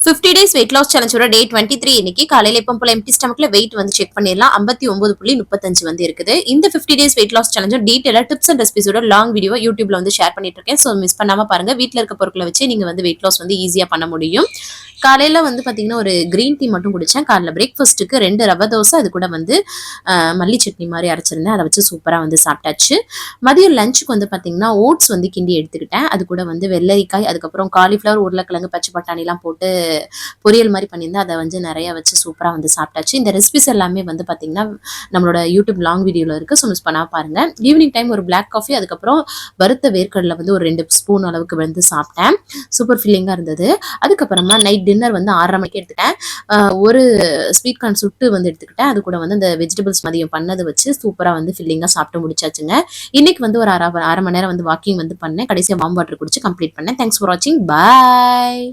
50 days weight loss சேலஞ்சோட day 23 இன்னைக்கு காலையில எப்போ போல எம்டி ஸ்டமக்ல வெயிட் வந்து செக் பண்ணிடலாம். 59.35 வந்து இருக்குது. இந்த 50 டேஸ் வெயிட் லாஸ் சேலஞ்சோ டீடைலா டிப்ஸ் அண்ட் ரெசிபிஸோட லாங் வீடியோ யூடியூப்ல வந்து ஷேர் பண்ணிட்டு இருக்கேன். ஸோ மிஸ் பண்ணாம பாருங்க. வீட்டில் இருக்க பொருட்களை வச்சு நீங்க வந்து வெயிட் லாஸ் வந்து ஈஸியா பண்ண முடியும். காலையில வந்து பாத்தீங்கன்னா ஒரு கிரீன் டீ மட்டும் குடிச்சேன். காலைல பிரேக்ஃபாஸ்ட்டுக்கு 2 ரவை தோசை, அது கூட வந்து மல்லி சட்னி மாதிரி அரைச்சிருந்தேன். அதை வச்சு சூப்பரா வந்து சாப்பிட்டாச்சு. மதியம் லஞ்சுக்கு வந்து பாத்தீங்கன்னா ஓட்ஸ் வந்து கிண்டி எடுத்துக்கிட்டேன். அது கூட வந்து வெள்ளரிக்காய், அதுக்கப்புறம் காலிஃபிளவர், உருளைக்கிழங்கு, பச்சை பட்டாணி எல்லாம் போட்டு பொரியல் மாதிரி பண்ணியிருந்தேன். அதை வந்து நிறைய வச்சு சூப்பராக வந்து சாப்பிட்டாச்சு. இந்த ரெசிபிஸ் எல்லாமே வந்து பார்த்தீங்கன்னா நம்மளோட யூடியூப் லாங் வீடியோவில் இருக்குது. ஸோ மிஸ் பண்ணால் பாருங்க. ஈவினிங் டைம் ஒரு பிளாக் காஃபி, அதுக்கப்புறம் வறுத்த வேர்க்கடலை வந்து ஒரு 2 ஸ்பூன் அளவுக்கு வந்து சாப்பிட்டேன். சூப்பர் ஃபீலிங்காக இருந்தது. அதுக்கப்புறமா நைட் டின்னர் வந்து 6:30 மணிக்கு எடுத்துட்டேன். ஒரு ஸ்வீட் கார்ன் சுட்டு வந்து எடுத்துக்கிட்டேன். அது கூட வந்து இந்த வெஜிடபிள்ஸ் மதியம் பண்ணது வச்சு சூப்பராக வந்து ஃபில்லிங்காக சாப்பிட்டு முடிச்சாச்சுங்க. இன்னைக்கு வந்து ஒரு அரை மணி நேரம் வந்து வாக்கிங் வந்து பண்ணேன். கடைசியாக வார்ம் வாட்டர் குடிச்சு கம்ப்ளீட் பண்ணேன். தேங்க்ஸ் ஃபார் வாட்சிங். பாய்.